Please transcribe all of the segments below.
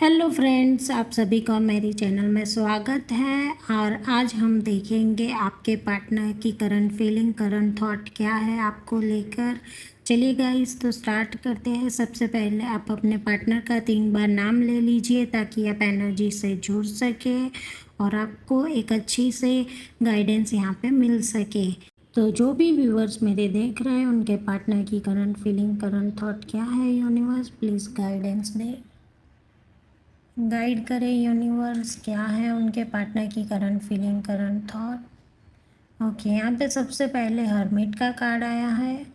Hello friends, आप सभी का मेरी चैनल में स्वागत है। और आज हम देखेंगे आपके पार्टनर की करंट फीलिंग, करंट थॉट क्या है आपको लेकर। चलिए गाइस, तो स्टार्ट करते हैं। सबसे पहले आप अपने पार्टनर का 3 बार नाम ले लीजिए ताकि आप एनर्जी से जुड़ सके और आपको एक अच्छी से गाइडेंस यहाँ पे मिल सके। तो जो भी व्यूअर्स मेरे देख रहे हैं उनके पार्टनर की करंट फीलिंग, करंट थॉट क्या है, universe please guidance they, guide करें यूनिवर्स। क्या है उनके पार्टनर की current feeling, current through. Okay, यहाँ पे सबसे पहले हर्मिट का कार्ड आया है।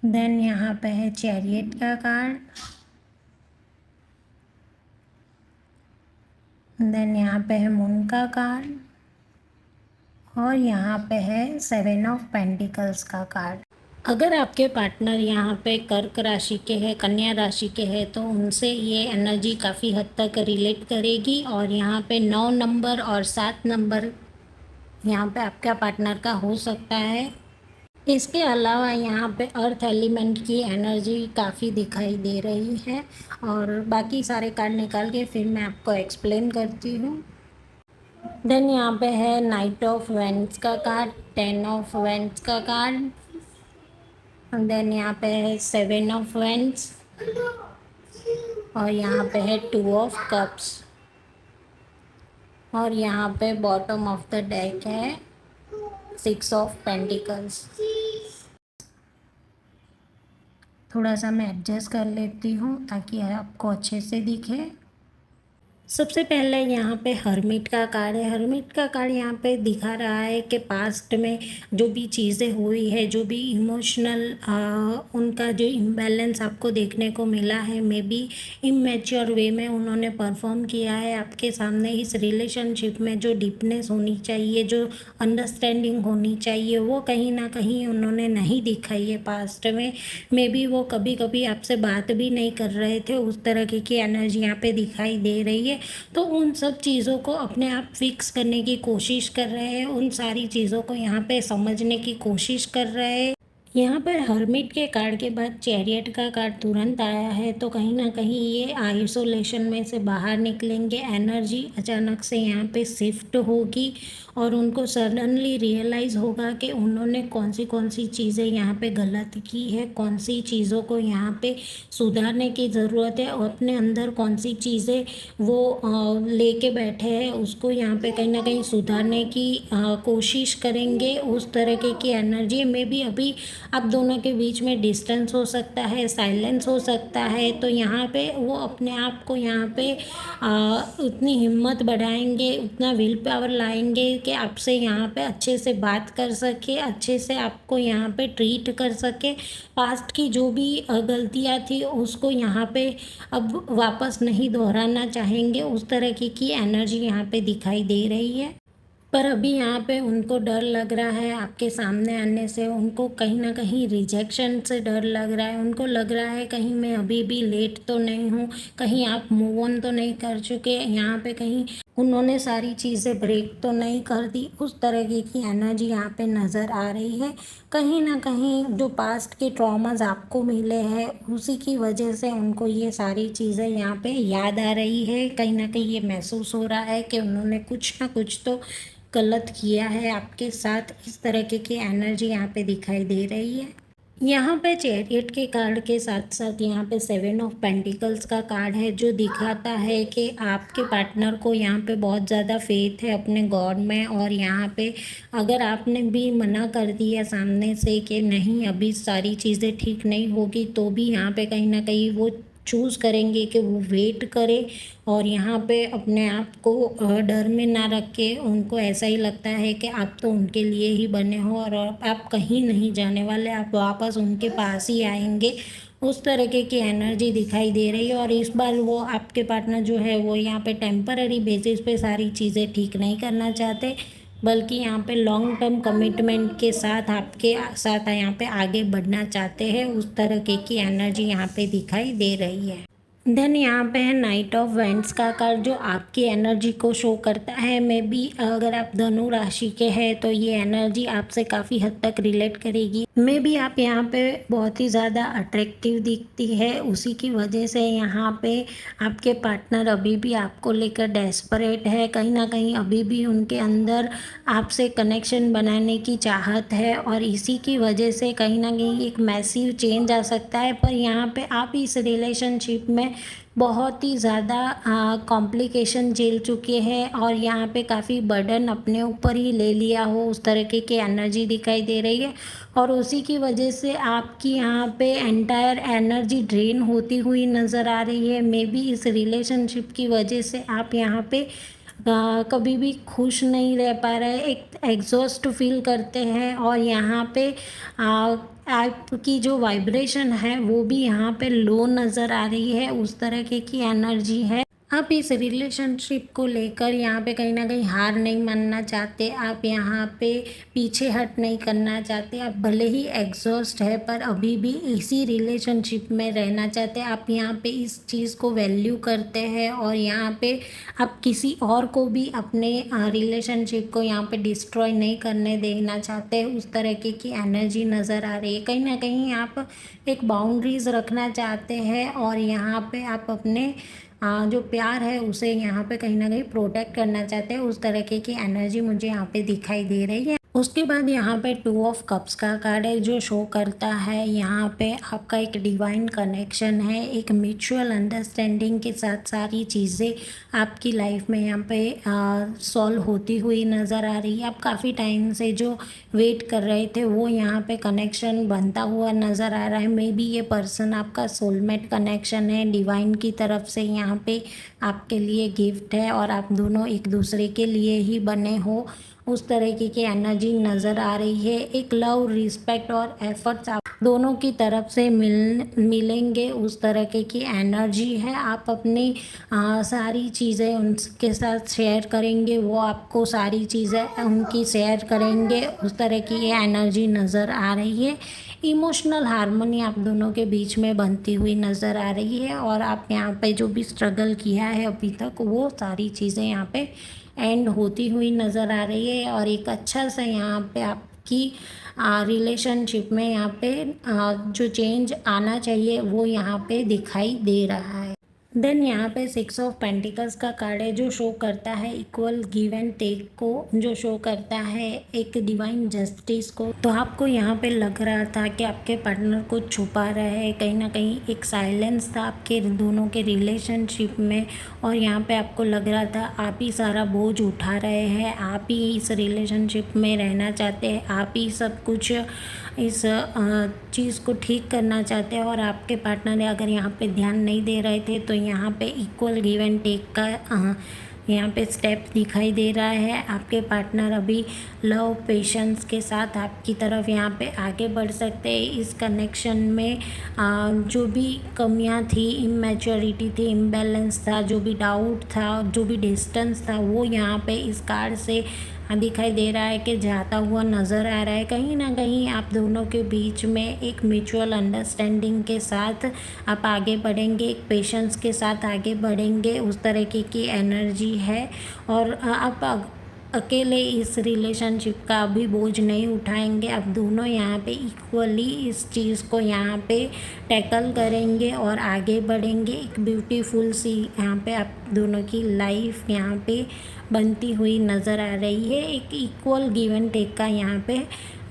देन यहाँ पे है चैरियट का कार्ड। देन यहाँ पे है मून का कार्ड। और यहाँ पे है 7 ऑफ पेंटिकल्स का कार्ड। अगर आपके पार्टनर यहाँ पे कर्क राशि के हैं, कन्या राशि के हैं, तो उनसे ये एनर्जी काफ़ी हद तक रिलेट करेगी। और यहाँ पे 9 नंबर और 7 नंबर यहाँ पे आपका पार्टनर का हो सकता है। इसके अलावा यहाँ पे अर्थ एलिमेंट की एनर्जी काफ़ी दिखाई दे रही है। और बाकी सारे कार्ड निकाल के फिर मैं आपको एक्सप्लेन करती हूँ। देन यहाँ पे है नाइट ऑफ वेंस का कार्ड, 10 ऑफ वेंस का कार्ड। देन यहाँ पे है 7 ऑफ वेंस। और यहाँ पे है 2 ऑफ कप्स। और यहाँ पे बॉटम ऑफ द डेक है 6 ऑफ पेंटिकल्स। थोड़ा सा मैं एडजस्ट कर लेती हूँ ताकि आपको अच्छे से दिखे। सबसे पहले यहाँ पे हर्मिट का कार्ड है। हर्मिट का कार्ड यहाँ पे दिखा रहा है कि पास्ट में जो भी चीज़ें हुई है, जो भी इमोशनल उनका जो इम्बैलेंस आपको देखने को मिला है, मे बी इमेच्योर वे में उन्होंने परफॉर्म किया है आपके सामने। इस रिलेशनशिप में जो डीपनेस होनी चाहिए, जो अंडरस्टैंडिंग होनी चाहिए, वो कहीं ना कहीं उन्होंने नहीं दिखाई है पास्ट में। मे बी वो कभी कभी आपसे बात भी नहीं कर रहे थे, उस तरह की एनर्जी यहाँ पे दिखाई दे रही है। तो उन सब चीज़ों को अपने आप फिक्स करने की कोशिश कर रहे हैं, उन सारी चीज़ों को यहाँ पे समझने की कोशिश कर रहे हैं। यहाँ पर हर्मिट के कार्ड के बाद चैरियट का कार्ड तुरंत आया है, तो कहीं ना कहीं ये आइसोलेशन में से बाहर निकलेंगे। एनर्जी अचानक से यहाँ पे शिफ्ट होगी और उनको सडनली रियलाइज़ होगा कि उन्होंने कौन सी चीज़ें यहाँ पे गलत की है, कौन सी चीज़ों को यहाँ पे सुधारने की ज़रूरत है, और अपने अंदर कौन सी चीज़ें वो लेके बैठे हैं उसको यहाँ पे कहीं ना कहीं सुधारने की कोशिश करेंगे। उस तरह की एनर्जी में भी अभी आप दोनों के बीच में डिस्टेंस हो सकता है, साइलेंस हो सकता है। तो यहाँ पे वो अपने आप को यहाँ पे उतनी हिम्मत बढ़ाएंगे, उतना विल पावर लाएंगे कि आपसे यहाँ पे अच्छे से बात कर सके, अच्छे से आपको यहाँ पे ट्रीट कर सके। पास्ट की जो भी गलतियाँ थी उसको यहाँ पे अब वापस नहीं दोहराना चाहेंगे। उस तरह की एनर्जी यहाँ पे दिखाई दे रही है। पर अभी यहाँ पे उनको डर लग रहा है आपके सामने आने से। उनको कहीं ना कहीं रिजेक्शन से डर लग रहा है। उनको लग रहा है कहीं मैं अभी भी लेट तो नहीं हूँ, कहीं आप मूव ऑन तो नहीं कर चुके, यहाँ पे कहीं उन्होंने सारी चीज़ें ब्रेक तो नहीं कर दी। उस तरह की एनर्जी यहाँ पे नज़र आ रही है। कहीं ना कहीं जो पास्ट के ट्रॉमास आपको मिले हैं उसी की वजह से उनको ये सारी चीज़ें यहाँ पे याद आ रही है। कहीं ना कहीं ये महसूस हो रहा है कि उन्होंने कुछ ना कुछ तो गलत किया है आपके साथ। इस तरह की एनर्जी यहाँ पे दिखाई दे रही है। यहाँ पे चैरियट के कार्ड के साथ साथ यहाँ पे 7 ऑफ पेंटिकल्स का कार्ड है, जो दिखाता है कि आपके पार्टनर को यहाँ पे बहुत ज़्यादा फेथ है अपने गॉड में। और यहाँ पे अगर आपने भी मना कर दिया सामने से कि नहीं अभी सारी चीज़ें ठीक नहीं होगी, तो भी यहाँ पे कहीं ना कहीं वो चूज़ करेंगे कि वो वेट करे। और यहाँ पे अपने आप को डर में ना रख के, उनको ऐसा ही लगता है कि आप तो उनके लिए ही बने हो और आप कहीं नहीं जाने वाले, आप वापस उनके पास ही आएंगे। उस तरह की एनर्जी दिखाई दे रही है। और इस बार वो आपके पार्टनर जो है वो यहाँ पे टेम्पररी बेसिस पे सारी चीज़ें ठीक नहीं करना चाहते, बल्कि यहाँ पे लॉन्ग टर्म कमिटमेंट के साथ आपके साथ यहाँ पे आगे बढ़ना चाहते हैं। उस तरह की एनर्जी यहाँ पे दिखाई दे रही है। देन यहाँ पे है नाइट ऑफ वेंट्स का कार्ड जो आपकी एनर्जी को शो करता है। मे बी अगर आप धनु राशि के हैं तो ये एनर्जी आपसे काफ़ी हद तक रिलेट करेगी। मे बी आप यहाँ पे बहुत ही ज़्यादा अट्रैक्टिव दिखती है, उसी की वजह से यहाँ पे आपके पार्टनर अभी भी आपको लेकर डेस्परेट है। कहीं ना कहीं अभी भी उनके अंदर आपसे कनेक्शन बनाने की चाहत है और इसी की वजह से कहीं ना कहीं एक मैसिव चेंज आ सकता है। पर यहाँ पे आप इस रिलेशनशिप में बहुत ही ज़्यादा कॉम्प्लिकेशन झेल चुके हैं और यहाँ पे काफ़ी बर्डन अपने ऊपर ही ले लिया हो, उस तरीके की एनर्जी दिखाई दे रही है। और उसी की वजह से आपकी यहाँ पे एंटायर एनर्जी ड्रेन होती हुई नज़र आ रही है। मे बी इस रिलेशनशिप की वजह से आप यहाँ पे कभी भी खुश नहीं रह पा रहे, एक एग्जॉस्ट फील करते हैं और यहाँ पे आपकी जो वाइब्रेशन है वो भी यहाँ पे लो नज़र आ रही है, उस तरह की एनर्जी है। आप इस रिलेशनशिप को लेकर यहाँ पे कहीं ना कहीं हार नहीं मानना चाहते, आप यहाँ पे पीछे हट नहीं करना चाहते। आप भले ही एग्जॉस्ट है पर अभी भी इसी रिलेशनशिप में रहना चाहते हैं। आप यहाँ पे इस चीज़ को वैल्यू करते हैं और यहाँ पे आप किसी और को भी अपने रिलेशनशिप को यहाँ पे डिस्ट्रॉय नहीं करने देना चाहते। उस तरह की एनर्जी नज़र आ रही है। कहीं ना कहीं आप एक बाउंड्रीज रखना चाहते हैं और यहाँ पे आप अपने जो प्यार है उसे यहाँ पे कहीं ना कहीं प्रोटेक्ट करना चाहते हैं, उस तरह की एनर्जी मुझे यहाँ पे दिखाई दे रही है। उसके बाद यहाँ पे 2 ऑफ कप्स का कार्ड है जो शो करता है यहाँ पे आपका एक डिवाइन कनेक्शन है, एक म्यूचुअल अंडरस्टैंडिंग के साथ सारी चीज़ें आपकी लाइफ में यहाँ पे सॉल्व होती हुई नज़र आ रही है। आप काफ़ी टाइम से जो वेट कर रहे थे वो यहाँ पे कनेक्शन बनता हुआ नज़र आ रहा है। मे बी ये पर्सन आपका सोलमेट कनेक्शन है, डिवाइन की तरफ से यहाँ पे आपके लिए गिफ्ट है और आप दोनों एक दूसरे के लिए ही बने हो, उस तरह की एनर्जी नज़र आ रही है। एक लव, रिस्पेक्ट और एफर्ट्स आप दोनों की तरफ से मिलेंगे, उस तरह की एनर्जी है। आप अपनी सारी चीज़ें उनके साथ शेयर करेंगे, वो आपको सारी चीज़ें उनकी शेयर करेंगे, उस तरह की ये एनर्जी नज़र आ रही है। इमोशनल हार्मनी आप दोनों के बीच में बनती हुई नज़र आ रही है और आप यहाँ पे जो भी स्ट्रगल किया है अभी तक वो सारी चीज़ें यहाँ पे एंड होती हुई नज़र आ रही है और एक अच्छा सा यहाँ पे आपकी रिलेशनशिप में यहाँ पे जो चेंज आना चाहिए वो यहाँ पे दिखाई दे रहा है। देन यहाँ पे 6 ऑफ पेंटिकल्स का कार्ड है जो शो करता है इक्वल गिव एंड टेक को, जो शो करता है एक डिवाइन जस्टिस को। तो आपको यहाँ पे लग रहा था कि आपके पार्टनर को छुपा रहा है, कहीं ना कहीं एक साइलेंस था आपके दोनों के रिलेशनशिप में और यहाँ पे आपको लग रहा था आप ही सारा बोझ उठा रहे हैं, आप ही इस रिलेशनशिप में रहना चाहते हैं, आप ही सब कुछ इस चीज़ को ठीक करना चाहते हैं और आपके पार्टनर अगर यहाँ पे ध्यान नहीं दे रहे थे तो यहाँ पे इक्वल गिव एंड टेक का यहाँ पे स्टेप दिखाई दे रहा है। आपके पार्टनर अभी लव, पेशेंस के साथ आपकी तरफ यहाँ पे आगे बढ़ सकते हैं। इस कनेक्शन में जो भी कमियाँ थी, इमैच्योरिटी थी, इम्बैलेंस था, जो भी डाउट था, जो भी डिस्टेंस था वो यहाँ पे इस कार्ड से दिखाई दे रहा है कि जाता हुआ नज़र आ रहा है। कहीं ना कहीं आप दोनों के बीच में एक म्यूचुअल अंडरस्टैंडिंग के साथ आप आगे बढ़ेंगे, एक पेशेंस के साथ आगे बढ़ेंगे, उस तरह की एनर्जी है और आप अकेले इस रिलेशनशिप का अभी बोझ नहीं उठाएंगे। आप दोनों यहाँ पे इक्वली इस चीज़ को यहाँ पे टैकल करेंगे और आगे बढ़ेंगे। एक ब्यूटीफुल सी यहाँ पे आप दोनों की लाइफ यहाँ पे बनती हुई नज़र आ रही है। एक इक्वल गिव एंड टेक का यहाँ पे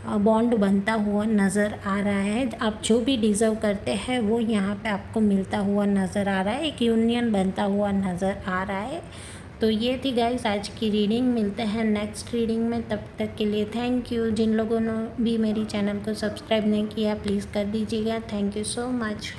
बॉन्ड बनता हुआ नज़र आ रहा है। आप जो भी डिज़र्व करते हैं वो यहाँ पे आपको मिलता हुआ नज़र आ रहा है, एक यूनियन बनता हुआ नज़र आ रहा है। तो ये थी गाइस आज की रीडिंग। मिलते हैं नेक्स्ट रीडिंग में, तब तक के लिए थैंक यू। जिन लोगों ने भी मेरी चैनल को सब्सक्राइब नहीं किया प्लीज़ कर दीजिएगा। Thank you so much.